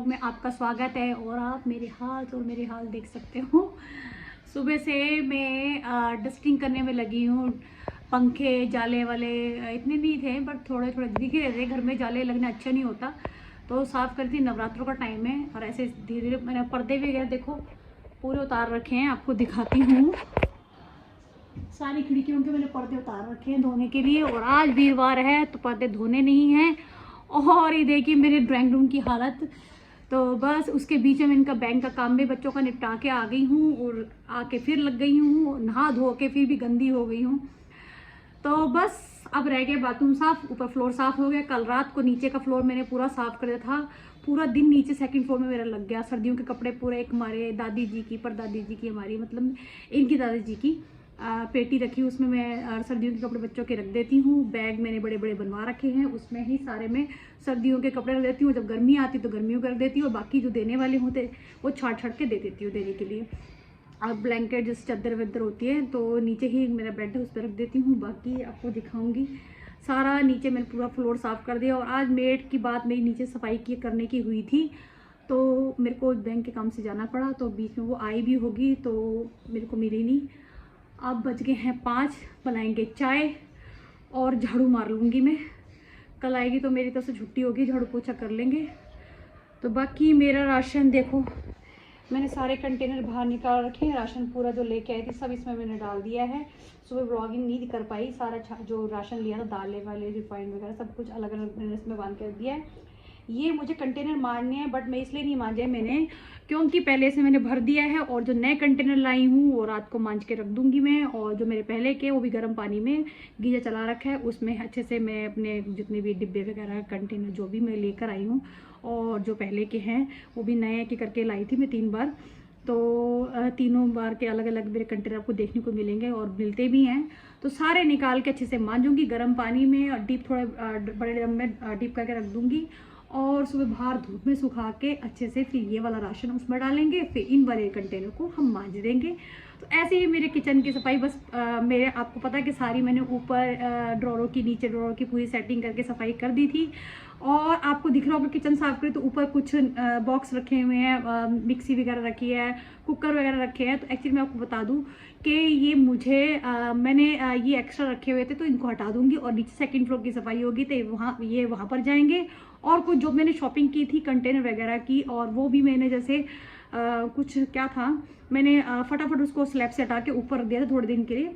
Vlog में आपका स्वागत है। और आप मेरे हाथ और मेरे हाल देख सकते हो। सुबह से मैं डस्टिंग करने में लगी हूँ। पंखे जाले वाले इतने नहीं थे बट थोड़े थोड़े दिख ही रहे थे। घर में जाले लगना अच्छा नहीं होता तो साफ़ करती। नवरात्रों का टाइम है और ऐसे धीरे धीरे मैंने पर्दे वगैरह देखो पूरे उतार रखे हैं, आपको दिखाती हूँ। सारी खिड़कियों के मैंने पर्दे उतार रखे हैं धोने के लिए। और आज वीरवार है तो पर्दे धोने नहीं हैं। और ये देखिए मेरे ड्राइंग रूम की हालत। तो बस उसके बीच में इनका बैंक का काम भी बच्चों का निपटा के आ गई हूँ और आके फिर लग गई हूँ नहा धो के, फिर भी गंदी हो गई हूँ। तो बस अब रह गया बाथरूम साफ, ऊपर फ्लोर साफ हो गया। कल रात को नीचे का फ्लोर मैंने पूरा साफ कर दिया था। पूरा दिन नीचे सेकंड फ्लोर में मेरा लग गया। सर्दियों के कपड़े पूरे, एक हमारे दादी जी की, परदादी जी की, हमारी मतलब इनकी दादी जी की पेटी रखी, उसमें मैं सर्दियों के कपड़े बच्चों के रख देती हूँ। बैग मैंने बड़े बड़े बनवा रखे हैं, उसमें ही सारे में सर्दियों के कपड़े रख देती हूँ। जब गर्मी आती तो गर्मियों के रख देती हूँ और बाकी जो देने वाले होते वो छाट छाट के दे देती हूँ देने के लिए। अब ब्लैंकेट जैसे चादर वदर होती है तो नीचे ही मेरा बेड है उस पर रख देती हूँ। बाकी आपको दिखाऊंगी सारा। नीचे मैंने पूरा फ्लोर साफ़ कर दिया। और आज मेड की बात मेरी नीचे सफाई की करने की हुई थी तो मेरे को बैंक के काम से जाना पड़ा। तो बीच में वो आई भी होगी तो मेरे को मिली नहीं। अब बज गए हैं 5, बनाएंगे चाय और झाड़ू मार लूँगी मैं। कल आएगी तो मेरी तरफ से छुट्टी होगी, झाड़ू पोछा कर लेंगे। तो बाकी मेरा राशन देखो, मैंने सारे कंटेनर बाहर निकाल रखे हैं। राशन पूरा जो लेके आई थी सब इसमें मैंने डाल दिया है। सुबह ब्लॉगिंग नहीं कर पाई, सारा जो राशन लिया था दालें वाले रिफाइंड वगैरह सब कुछ अलग अलग मैंने इसमें बांध कर दिया है। ये मुझे कंटेनर मारने हैं बट मैं इसलिए नहीं मांजे मैंने क्योंकि पहले से मैंने भर दिया है। और जो नए कंटेनर लाई हूँ वो रात को मांज के रख दूंगी मैं। और जो मेरे पहले के वो भी गर्म पानी में गीजर चला रखा है, उसमें अच्छे से मैं अपने जितने भी डिब्बे वगैरह कंटेनर जो भी मैं लेकर आई हूँ और जो पहले के हैं वो भी नए के करके लाई थी मैं 3 बार। तो तीनों बार के अलग अलग मेरे कंटेनर आपको देखने को मिलेंगे और मिलते भी हैं। तो सारे निकाल के अच्छे से मांजूंगी गर्म पानी में और डीप थोड़े बड़े ड्रम में डीप करके रख दूंगी। और सुबह बाहर धूप में सुखा के अच्छे से फिर ये वाला राशन उसमें डालेंगे, फिर इन वाले कंटेनर को हम मांज देंगे। तो ऐसे ही मेरे किचन की सफाई बस मेरे आपको पता है कि सारी मैंने ऊपर ड्रॉरों की, नीचे ड्रॉरों की पूरी सेटिंग करके सफाई कर दी थी। और आपको दिख रहा होगा किचन साफ करें तो ऊपर कुछ बॉक्स रखे हुए हैं, मिक्सी वगैरह रखी है, कुकर वगैरह रखे हैं। तो एक्चुअली मैं आपको बता दूं कि ये मुझे मैंने ये एक्स्ट्रा रखे हुए थे तो इनको हटा दूंगी और नीचे सेकंड फ्लोर की सफाई होगी तो ये वहाँ पर जाएंगे। और कुछ जो मैंने शॉपिंग की थी कंटेनर वगैरह की और वो भी मैंने जैसे कुछ क्या था मैंने फटाफट उसको स्लैब से हटा के ऊपर रख दिया था थोड़े दिन के लिए।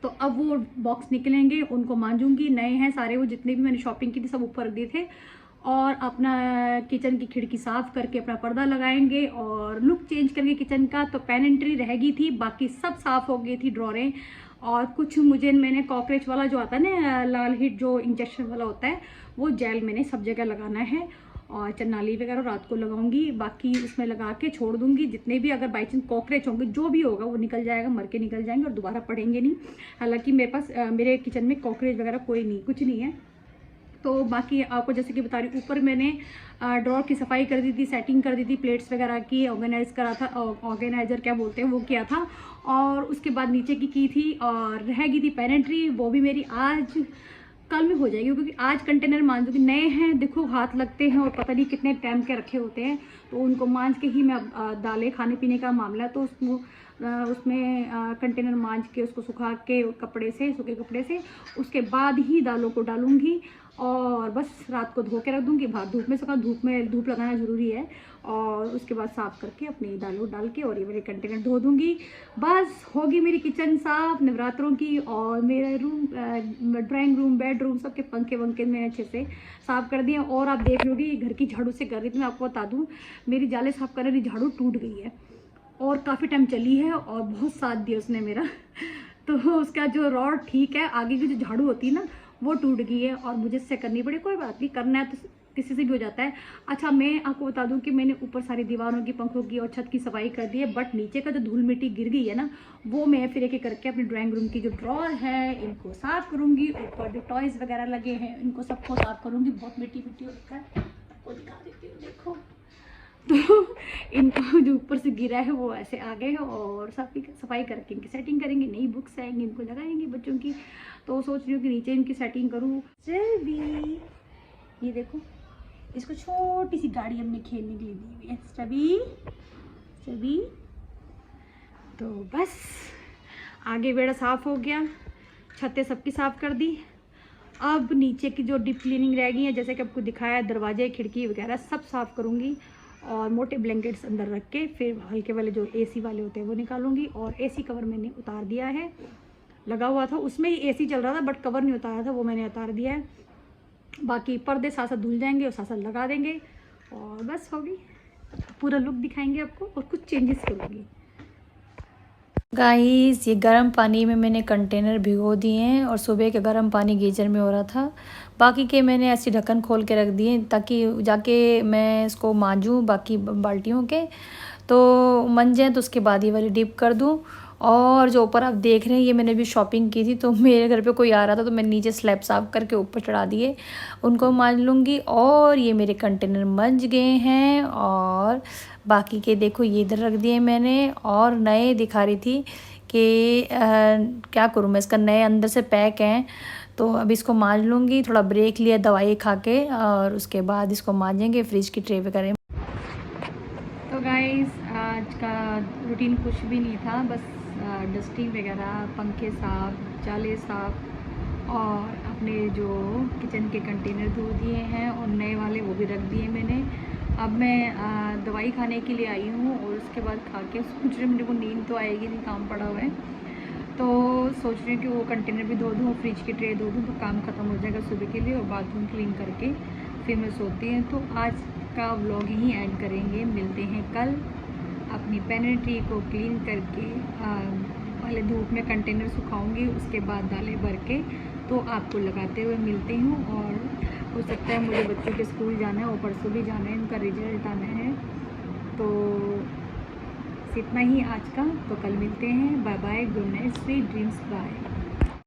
तो अब वो बॉक्स निकलेंगे, उनको मांजूंगी। नए हैं सारे, वो जितने भी मैंने शॉपिंग की थी सब ऊपर रख दिए थे। और अपना किचन की खिड़की साफ करके अपना पर्दा लगाएंगे और लुक चेंज करके किचन का। तो पेनेंट्री रह गई थी, बाकी सब साफ हो गई थी ड्रॉरें। और कुछ मैंने कॉकरोच वाला जो आता है ना लाल हिट जो इंजेक्शन वाला होता है वो जेल मैंने सब जगह लगाना है। और चन्नाली वगैरह रात को लगाऊंगी, बाकी उसमें लगा के छोड़ दूंगी। जितने भी अगर बाई चांस कॉकरोच होंगे जो भी होगा वो निकल जाएगा, मर के निकल जाएंगे और दोबारा पड़ेंगे नहीं। हालांकि मेरे पास मेरे किचन में कॉकरोच वगैरह कोई नहीं, कुछ नहीं है। तो बाकी आपको जैसे कि बता रही, ऊपर मैंने ड्रॉर की सफाई कर दी थी, सेटिंग कर दी थी, प्लेट्स वगैरह की ऑर्गेनाइज करा था, ऑर्गेनाइजर क्या बोलते हैं वो किया था। और उसके बाद नीचे की थी और रह गई थी पेनेंट्री, वो भी मेरी आज कल में हो जाएगी क्योंकि आज कंटेनर मांज दूँगी। नए हैं देखो, हाथ लगते हैं और पता नहीं कितने टाइम के रखे होते हैं तो उनको मांज के ही मैं दालें खाने पीने का मामला है तो उसमें कंटेनर मांज के उसको सुखा के कपड़े से, सूखे कपड़े से, उसके बाद ही दालों को डालूंगी। और बस रात को धो के रख दूंगी, बाहर धूप में सुखा, धूप लगाना ज़रूरी है। और उसके बाद साफ़ करके अपनी दालों डाल के और ये मेरे कंटेनर धो दूंगी। बस होगी मेरी किचन साफ नवरात्रों की। और मेरा रूम, ड्राइंग रूम, बेडरूम, सबके पंखे वंखे मैंने अच्छे से साफ़ कर दिए। और आप देख लोगी घर की झाड़ू से कर रही थी, मैं आपको बता दूँ मेरी जाले साफ़ कर रही झाड़ू टूट गई है और काफ़ी टाइम चली है और बहुत साथ दिया उसने मेरा। तो उसका जो रॉड ठीक है, आगे की जो झाड़ू होती है ना वो टूट गई है और मुझे इससे करनी पड़ी। कोई बात नहीं, करना है तो किसी से भी हो जाता है। अच्छा मैं आपको बता दूं कि मैंने ऊपर सारी दीवारों की, पंखों की और छत की सफाई कर दी है बट नीचे का जो धूल मिट्टी गिर गई है ना वो मैं फिर एक करके अपने ड्राइंग रूम की जो ड्रॉर है इनको साफ़ करूँगी। ऊपर जो टॉयज़ वगैरह लगे हैं इनको सबको साफ़ करूँगी। बहुत मिट्टी मिट्टी होकर आपको दिखा देती हूँ, देखो। तो इनको जो ऊपर से गिरा है वो ऐसे आ गए हैं और सफाई करके इनकी सेटिंग करेंगे। नई बुक्स आएंगी इनको लगाएंगे बच्चों की। तो सोच रही हूँ कि नीचे इनकी सेटिंग करूँ। जल्दी ये देखो इसको छोटी सी गाड़ी हमने खेलने के लिए दी हुई है। सभी सभी तो बस आगे बेड़ा साफ़ हो गया, छतें सबकी साफ़ कर दी। अब नीचे की जो डीप क्लीनिंग रह गई है, जैसे कि आपको दिखाया, दरवाजे खिड़की वगैरह सब साफ़ करूँगी और मोटे ब्लैंकेट्स अंदर रख के फिर हल्के वाले जो एसी वाले होते हैं वो निकालूंगी। और एसी कवर मैंने उतार दिया है, लगा हुआ था उसमें ही एसी चल रहा था बट कवर नहीं उतारा था, वो मैंने उतार दिया है। बाकी पर्दे साथ साथ धुल जाएंगे और साथ साथ लगा देंगे और बस होगी। पूरा लुक दिखाएंगे आपको और कुछ चेंजेस करूँगी। गाइस, ये गर्म पानी में मैंने कंटेनर भिगो दिए हैं और सुबह के गर्म पानी गीजर में हो रहा था। बाकी के मैंने ऐसे ढक्कन खोल के रख दिए ताकि जाके मैं इसको मांजूँ बाकी बाल्टियों के, तो मन जाए तो उसके बाद ये वाली डिप कर दूँ। और जो ऊपर आप देख रहे हैं, ये मैंने भी शॉपिंग की थी, तो मेरे घर पे कोई आ रहा था तो मैं नीचे स्लैब साफ करके ऊपर चढ़ा दिए, उनको मांज लूँगी। और ये मेरे कंटेनर मंज गए हैं और बाकी के देखो ये इधर रख दिए मैंने। और नए दिखा रही थी कि क्या करूँ मैं, इसका नए अंदर से पैक हैं, तो अब इसको मांज लूँगी। थोड़ा ब्रेक लिया दवाई खा के और उसके बाद इसको मांजेंगे, फ्रिज की ट्रे पे करें। तो गाइस, आज का रूटीन कुछ भी नहीं था, बस डस्टिंग वगैरह, पंखे साफ, जाले साफ और अपने जो किचन के कंटेनर धो दिए हैं और नए वाले वो भी रख दिए मैंने। अब मैं दवाई खाने के लिए आई हूँ और उसके बाद खा के सोच रही हूँ, मेरे को नींद तो आएगी नहीं, काम पड़ा हुआ है, तो सोच रही हूँ कि वो कंटेनर भी धो दूँ, फ्रिज की ट्रे धो दूँ, तो काम ख़त्म हो जाएगा सुबह के लिए। और बाथरूम क्लीन करके फिर मैं सोती हूँ। तो आज का व्लॉग यहीं ऐड करेंगे, मिलते हैं कल। अपनी पेनिट्री को क्लीन करके पहले धूप में कंटेनर सुखाऊंगी, उसके बाद दालें भर के तो आपको लगाते हुए मिलती हूँ। और हो सकता है मुझे बच्चों के स्कूल जाना है और परसों भी जाना है, उनका रिजल्ट आना है। तो इतना ही आज का, तो कल मिलते हैं। Bye bye, good night, sweet dreams, bye.